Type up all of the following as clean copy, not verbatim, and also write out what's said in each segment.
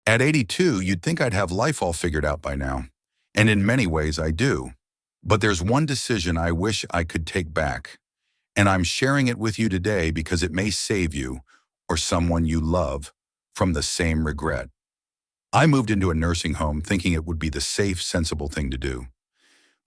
At 82, you'd think I'd have life all figured out by now. And in many ways, I do. But there's one decision I wish I could take back. And I'm sharing it with you today because it may save you or someone you love from the same regret. I moved into a nursing home thinking it would be the safe, sensible thing to do.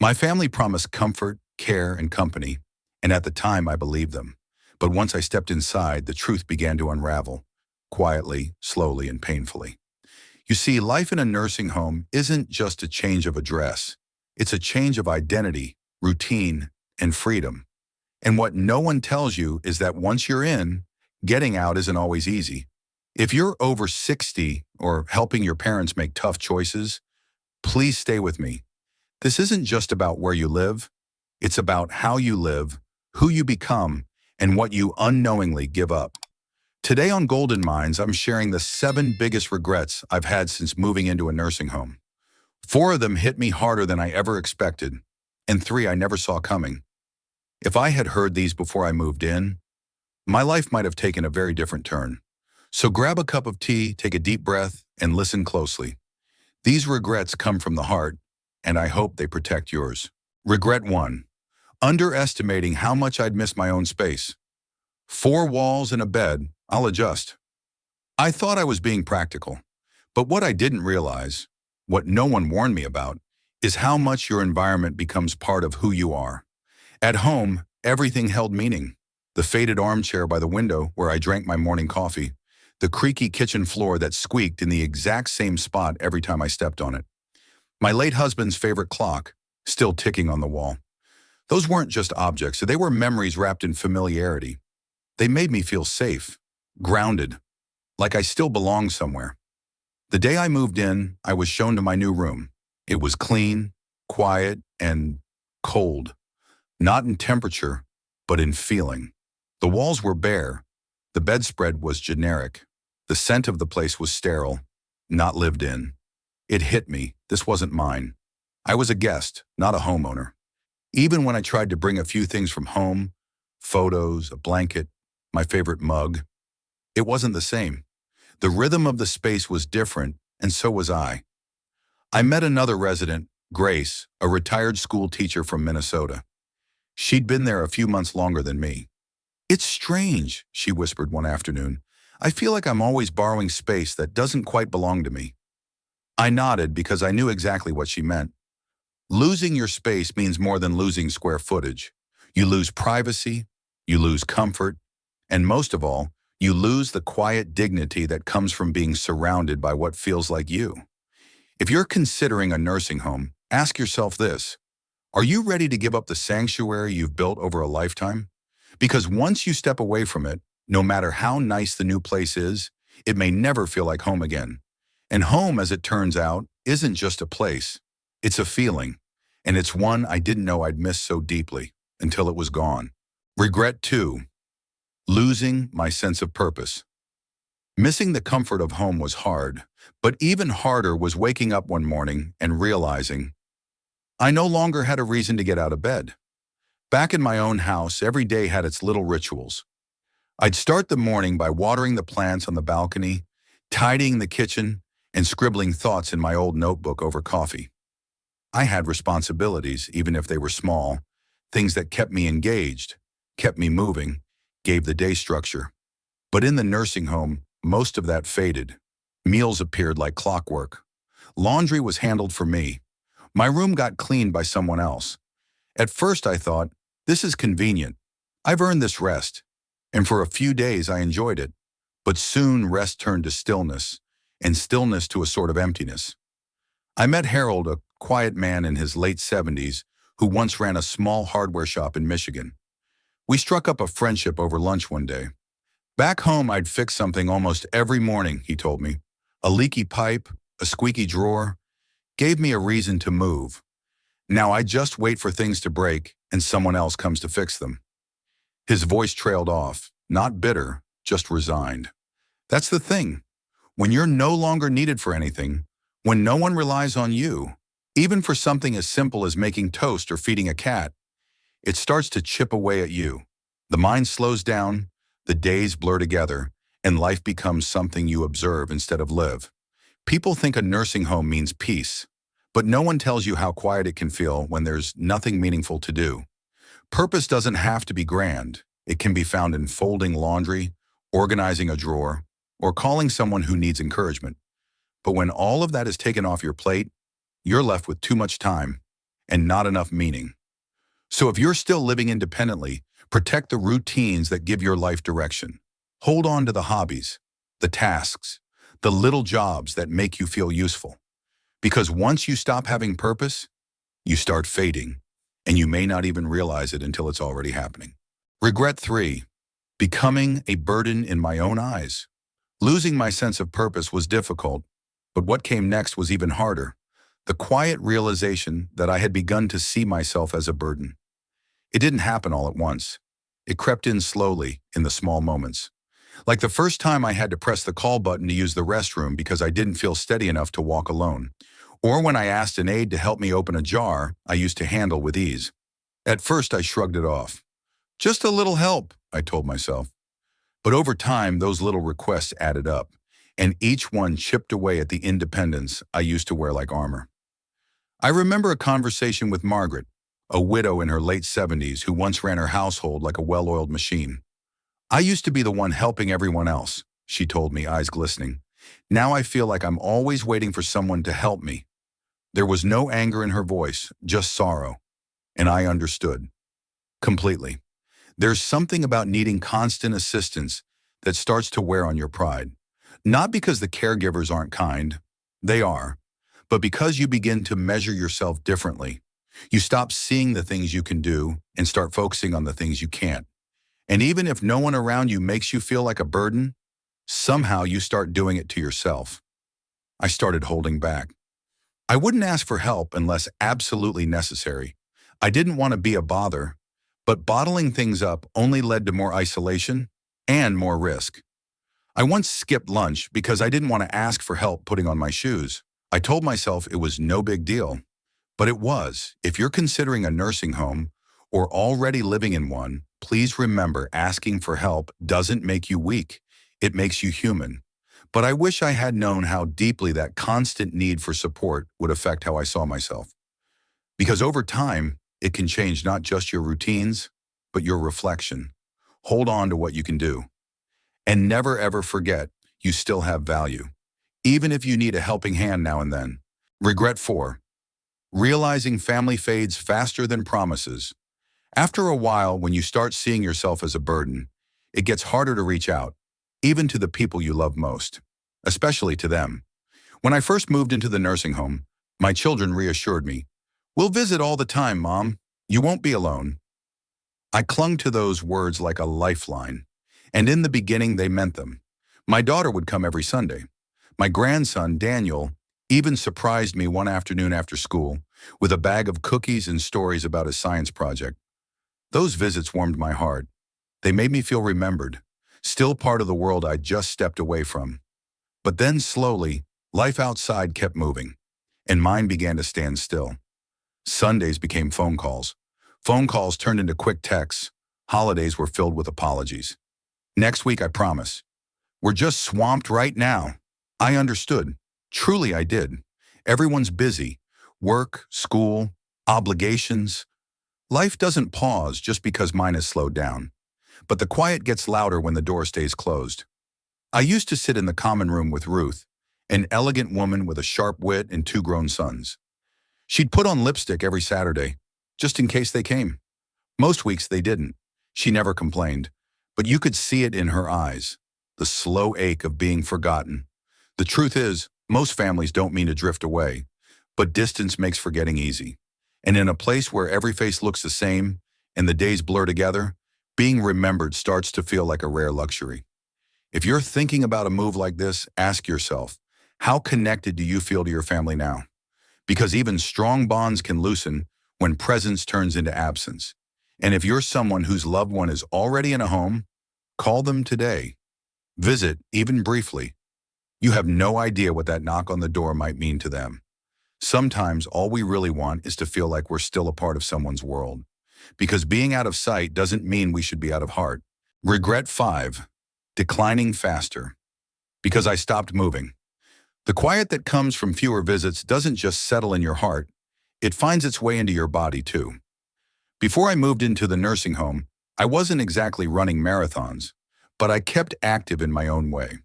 My family promised comfort, care, and company, and at the time I believed them. But once I stepped inside, the truth began to unravel, quietly, slowly, and painfully. You see, life in a nursing home isn't just a change of address. It's a change of identity, routine, and freedom. And what no one tells you is that once you're in, getting out isn't always easy. If you're over 60 or helping your parents make tough choices, please stay with me. This isn't just about where you live. It's about how you live, who you become, and what you unknowingly give up. Today on Golden Minds, I'm sharing the 7 biggest regrets I've had since moving into a nursing home. 4 of them hit me harder than I ever expected, and 3 I never saw coming. If I had heard these before I moved in, my life might have taken a very different turn. So grab a cup of tea, take a deep breath, and listen closely. These regrets come from the heart, and I hope they protect yours. Regret 1. Underestimating how much I'd miss my own space. 4 walls and a bed, I'll adjust. I thought I was being practical, but what I didn't realize, what no one warned me about, is how much your environment becomes part of who you are. At home, everything held meaning. The faded armchair by the window where I drank my morning coffee, the creaky kitchen floor that squeaked in the exact same spot every time I stepped on it. My late husband's favorite clock, still ticking on the wall. Those weren't just objects, they were memories wrapped in familiarity. They made me feel safe, grounded, like I still belonged somewhere. The day I moved in, I was shown to my new room. It was clean, quiet, and cold. Not in temperature, but in feeling. The walls were bare. The bedspread was generic. The scent of the place was sterile, not lived in. It hit me. This wasn't mine. I was a guest, not a homeowner. Even when I tried to bring a few things from home, photos, a blanket, my favorite mug, it wasn't the same. The rhythm of the space was different, and so was I. I met another resident, Grace, a retired school teacher from Minnesota. She'd been there a few months longer than me. "It's strange," she whispered one afternoon. "I feel like I'm always borrowing space that doesn't quite belong to me." I nodded because I knew exactly what she meant. Losing your space means more than losing square footage. You lose privacy, you lose comfort, and most of all, you lose the quiet dignity that comes from being surrounded by what feels like you. If you're considering a nursing home, ask yourself this: are you ready to give up the sanctuary you've built over a lifetime? Because once you step away from it, no matter how nice the new place is, it may never feel like home again. And home, as it turns out, isn't just a place. It's a feeling, and it's one I didn't know I'd miss so deeply until it was gone. Regret 2. Losing my sense of purpose. Missing the comfort of home was hard, but even harder was waking up one morning and realizing I no longer had a reason to get out of bed. Back in my own house, every day had its little rituals. I'd start the morning by watering the plants on the balcony, tidying the kitchen, and scribbling thoughts in my old notebook over coffee. I had responsibilities, even if they were small, things that kept me engaged, kept me moving, gave the day structure. But in the nursing home, most of that faded. Meals appeared like clockwork. Laundry was handled for me. My room got cleaned by someone else. At first I thought, this is convenient. I've earned this rest. And for a few days I enjoyed it. But soon rest turned to stillness, and stillness to a sort of emptiness. I met Harold, a quiet man in his late 70s, who once ran a small hardware shop in Michigan. We struck up a friendship over lunch one day. Back home, I'd fix something almost every morning, he told me. A leaky pipe, a squeaky drawer, gave me a reason to move. Now I just wait for things to break and someone else comes to fix them. His voice trailed off, not bitter, just resigned. That's the thing. When you're no longer needed for anything, when no one relies on you, even for something as simple as making toast or feeding a cat, it starts to chip away at you. The mind slows down, the days blur together, and life becomes something you observe instead of live. People think a nursing home means peace, but no one tells you how quiet it can feel when there's nothing meaningful to do. Purpose doesn't have to be grand. It can be found in folding laundry, organizing a drawer, or calling someone who needs encouragement. But when all of that is taken off your plate, you're left with too much time and not enough meaning. So if you're still living independently, protect the routines that give your life direction. Hold on to the hobbies, the tasks, the little jobs that make you feel useful. Because once you stop having purpose, you start fading, and you may not even realize it until it's already happening. Regret 3. Becoming a burden in my own eyes. Losing my sense of purpose was difficult, but what came next was even harder. The quiet realization that I had begun to see myself as a burden. It didn't happen all at once. It crept in slowly, in the small moments. Like the first time I had to press the call button to use the restroom because I didn't feel steady enough to walk alone. Or when I asked an aide to help me open a jar I used to handle with ease. At first I shrugged it off. Just a little help, I told myself. But over time, those little requests added up, and each one chipped away at the independence I used to wear like armor. I remember a conversation with Margaret, a widow in her late 70s who once ran her household like a well-oiled machine. I used to be the one helping everyone else, she told me, eyes glistening. Now I feel like I'm always waiting for someone to help me. There was no anger in her voice, just sorrow. And I understood. Completely. There's something about needing constant assistance that starts to wear on your pride. Not because the caregivers aren't kind, they are, but because you begin to measure yourself differently. You stop seeing the things you can do and start focusing on the things you can't. And even if no one around you makes you feel like a burden, somehow you start doing it to yourself. I started holding back. I wouldn't ask for help unless absolutely necessary. I didn't want to be a bother, but bottling things up only led to more isolation and more risk. I once skipped lunch because I didn't want to ask for help putting on my shoes. I told myself it was no big deal, but it was. If you're considering a nursing home or already living in one, please remember asking for help doesn't make you weak. It makes you human. But I wish I had known how deeply that constant need for support would affect how I saw myself. Because over time, it can change not just your routines, but your reflection. Hold on to what you can do. And never ever forget you still have value, even if you need a helping hand now and then. Regret 4. Realizing family fades faster than promises. After a while, when you start seeing yourself as a burden, it gets harder to reach out, even to the people you love most, especially to them. When I first moved into the nursing home, my children reassured me, "We'll visit all the time, Mom. You won't be alone." I clung to those words like a lifeline, and in the beginning they meant them. My daughter would come every Sunday. My grandson, Daniel, even surprised me one afternoon after school with a bag of cookies and stories about his science project. Those visits warmed my heart. They made me feel remembered, still part of the world I'd just stepped away from. But then slowly, life outside kept moving, and mine began to stand still. Sundays became phone calls. Phone calls turned into quick texts. Holidays were filled with apologies. "Next week, I promise." "We're just swamped right now." I understood. Truly, I did. Everyone's busy. Work, school, obligations. Life doesn't pause just because mine has slowed down. But the quiet gets louder when the door stays closed. I used to sit in the common room with Ruth, an elegant woman with a sharp wit and 2 grown sons. She'd put on lipstick every Saturday, just in case they came. Most weeks they didn't. She never complained, but you could see it in her eyes, the slow ache of being forgotten. The truth is, most families don't mean to drift away, but distance makes forgetting easy. And in a place where every face looks the same and the days blur together, being remembered starts to feel like a rare luxury. If you're thinking about a move like this, ask yourself, how connected do you feel to your family now? Because even strong bonds can loosen when presence turns into absence. And if you're someone whose loved one is already in a home, call them today. Visit, even briefly. You have no idea what that knock on the door might mean to them. Sometimes all we really want is to feel like we're still a part of someone's world. Because being out of sight doesn't mean we should be out of heart. Regret 5. Declining faster. Because I stopped moving. The quiet that comes from fewer visits doesn't just settle in your heart, it finds its way into your body too. Before I moved into the nursing home, I wasn't exactly running marathons, but I kept active in my own way.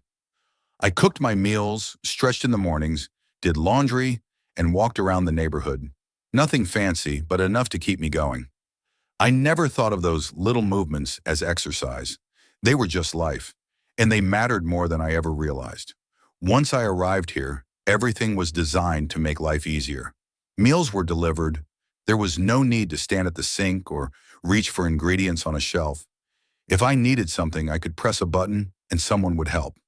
I cooked my meals, stretched in the mornings, did laundry, and walked around the neighborhood. Nothing fancy, but enough to keep me going. I never thought of those little movements as exercise. They were just life, and they mattered more than I ever realized. Once I arrived here, everything was designed to make life easier. Meals were delivered. There was no need to stand at the sink or reach for ingredients on a shelf. If I needed something, I could press a button and someone would help.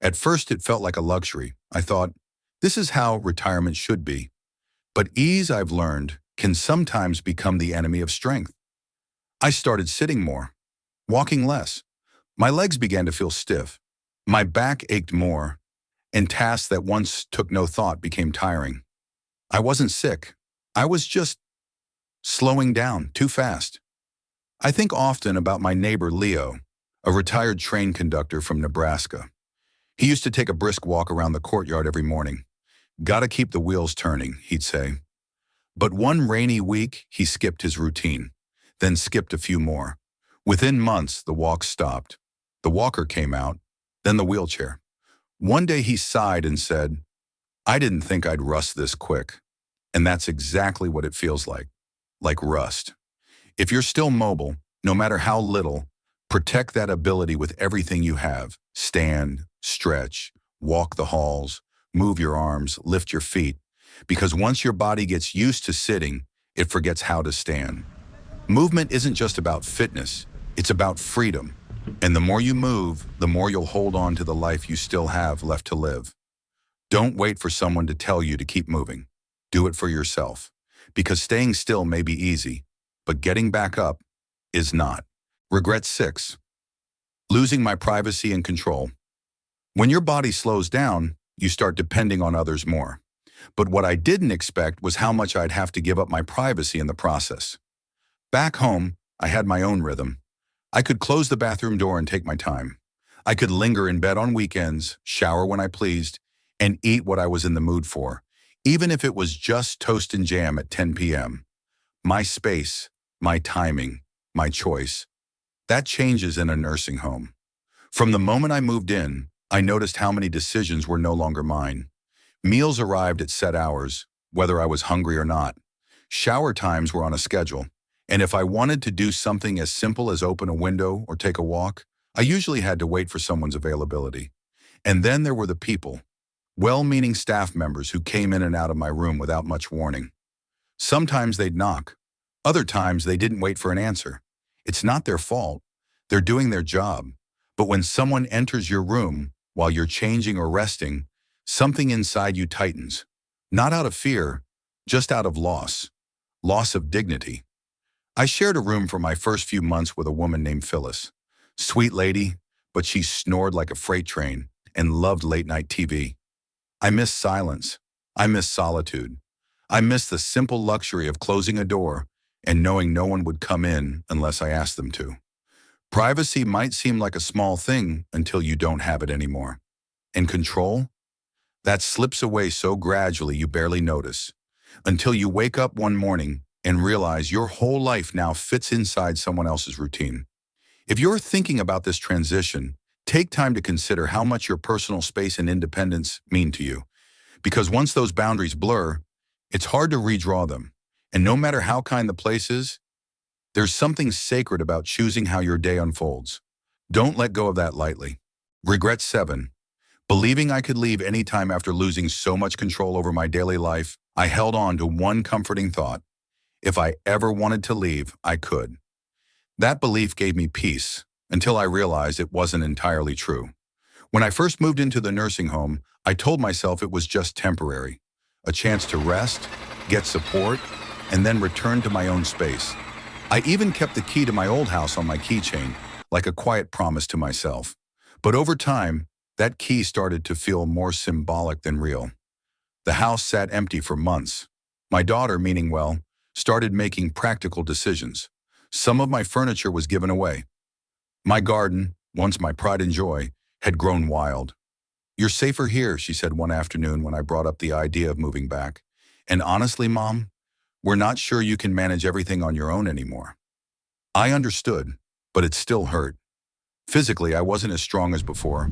At first, it felt like a luxury. I thought, this is how retirement should be. But ease, I've learned, can sometimes become the enemy of strength. I started sitting more, walking less. My legs began to feel stiff. My back ached more, and tasks that once took no thought became tiring. I wasn't sick. I was just slowing down too fast. I think often about my neighbor Leo, a retired train conductor from Nebraska. He used to take a brisk walk around the courtyard every morning. "Gotta keep the wheels turning," he'd say. But one rainy week, he skipped his routine, then skipped a few more. Within months, the walk stopped. The walker came out, then the wheelchair. One day he sighed and said, "I didn't think I'd rust this quick." And that's exactly what it feels like rust. If you're still mobile, no matter how little, protect that ability with everything you have. Stand, stretch, walk the halls, move your arms, lift your feet. Because once your body gets used to sitting, it forgets how to stand. Movement isn't just about fitness, it's about freedom. And the more you move, the more you'll hold on to the life you still have left to live. Don't wait for someone to tell you to keep moving. Do it for yourself. Because staying still may be easy, but getting back up is not. Regret 6. Losing my privacy and control. When your body slows down, you start depending on others more. But what I didn't expect was how much I'd have to give up my privacy in the process. Back home, I had my own rhythm. I could close the bathroom door and take my time. I could linger in bed on weekends, shower when I pleased, and eat what I was in the mood for, even if it was just toast and jam at 10 p.m. My space, my timing, my choice. That changes in a nursing home. From the moment I moved in, I noticed how many decisions were no longer mine. Meals arrived at set hours, whether I was hungry or not. Shower times were on a schedule, and if I wanted to do something as simple as open a window or take a walk, I usually had to wait for someone's availability. And then there were the people, well-meaning staff members who came in and out of my room without much warning. Sometimes they'd knock. Other times they didn't wait for an answer. It's not their fault. They're doing their job. But when someone enters your room while you're changing or resting, something inside you tightens. Not out of fear, just out of loss. Loss of dignity. I shared a room for my first few months with a woman named Phyllis. Sweet lady, but she snored like a freight train and loved late-night TV. I missed silence. I missed solitude. I missed the simple luxury of closing a door and knowing no one would come in unless I asked them to. Privacy might seem like a small thing until you don't have it anymore. And control? That slips away so gradually you barely notice, until you wake up one morning and realize your whole life now fits inside someone else's routine. If you're thinking about this transition, take time to consider how much your personal space and independence mean to you. Because once those boundaries blur, it's hard to redraw them. And no matter how kind the place is, there's something sacred about choosing how your day unfolds. Don't let go of that lightly. Regret 7. Believing I could leave anytime after losing so much control over my daily life, I held on to one comforting thought. If I ever wanted to leave, I could. That belief gave me peace until I realized it wasn't entirely true. When I first moved into the nursing home, I told myself it was just temporary, a chance to rest, get support, and then return to my own space. I even kept the key to my old house on my keychain, like a quiet promise to myself. But over time, that key started to feel more symbolic than real. The house sat empty for months. My daughter, meaning well, started making practical decisions. Some of my furniture was given away. My garden, once my pride and joy, had grown wild. "You're safer here," she said one afternoon when I brought up the idea of moving back. "And honestly, Mom, we're not sure you can manage everything on your own anymore." I understood, but it still hurt. Physically, I wasn't as strong as before.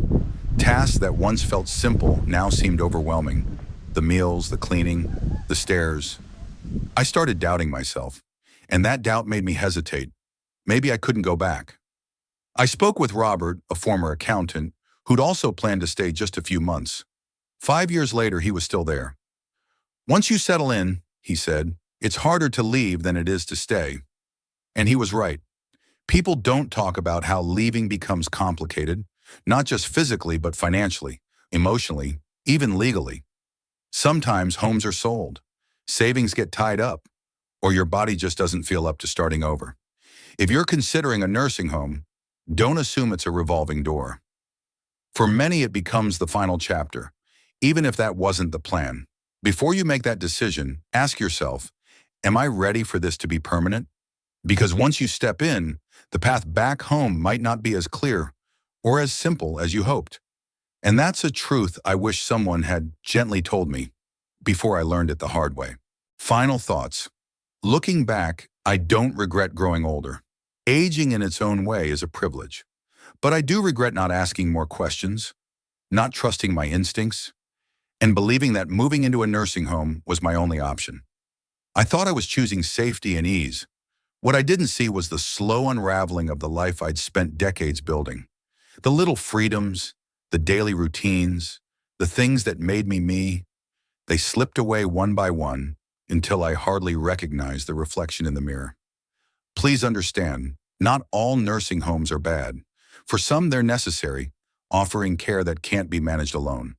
Tasks that once felt simple now seemed overwhelming. The meals, the cleaning, the stairs. I started doubting myself, and that doubt made me hesitate. Maybe I couldn't go back. I spoke with Robert, a former accountant, who'd also planned to stay just a few months. 5 years later, he was still there. "Once you settle in," he said, "it's harder to leave than it is to stay." And he was right. People don't talk about how leaving becomes complicated, not just physically, but financially, emotionally, even legally. Sometimes homes are sold, savings get tied up, or your body just doesn't feel up to starting over. If you're considering a nursing home, don't assume it's a revolving door. For many, it becomes the final chapter, even if that wasn't the plan. Before you make that decision, ask yourself, am I ready for this to be permanent? Because once you step in, the path back home might not be as clear or as simple as you hoped. And that's a truth I wish someone had gently told me before I learned it the hard way. Final thoughts. Looking back, I don't regret growing older. Aging in its own way is a privilege. But I do regret not asking more questions, not trusting my instincts, and believing that moving into a nursing home was my only option. I thought I was choosing safety and ease. What I didn't see was the slow unraveling of the life I'd spent decades building. The little freedoms, the daily routines, the things that made me me, they slipped away one by one until I hardly recognized the reflection in the mirror. Please understand, not all nursing homes are bad. For some, they're necessary, offering care that can't be managed alone.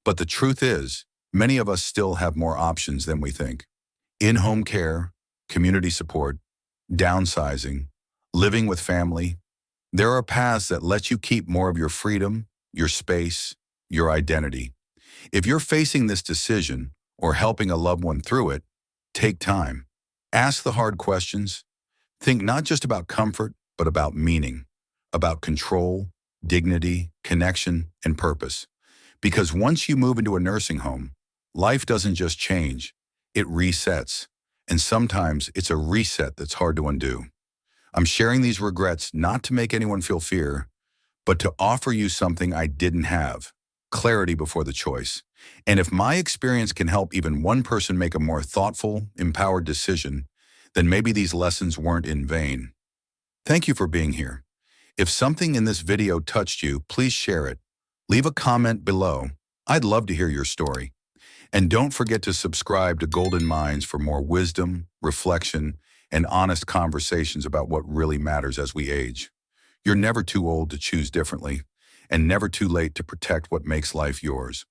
But the truth is, many of us still have more options than we think. In-home care, community support, downsizing, living with family. There are paths that let you keep more of your freedom, your space, your identity. If you're facing this decision or helping a loved one through it, take time. Ask the hard questions. Think not just about comfort, but about meaning, about control, dignity, connection, and purpose. Because once you move into a nursing home, life doesn't just change, it resets. And sometimes it's a reset that's hard to undo. I'm sharing these regrets not to make anyone feel fear, but to offer you something I didn't have, clarity before the choice. And if my experience can help even one person make a more thoughtful, empowered decision, then maybe these lessons weren't in vain. Thank you for being here. If something in this video touched you, please share it. Leave a comment below. I'd love to hear your story. And don't forget to subscribe to Golden Minds for more wisdom, reflection, and honest conversations about what really matters as we age. You're never too old to choose differently, and never too late to protect what makes life yours.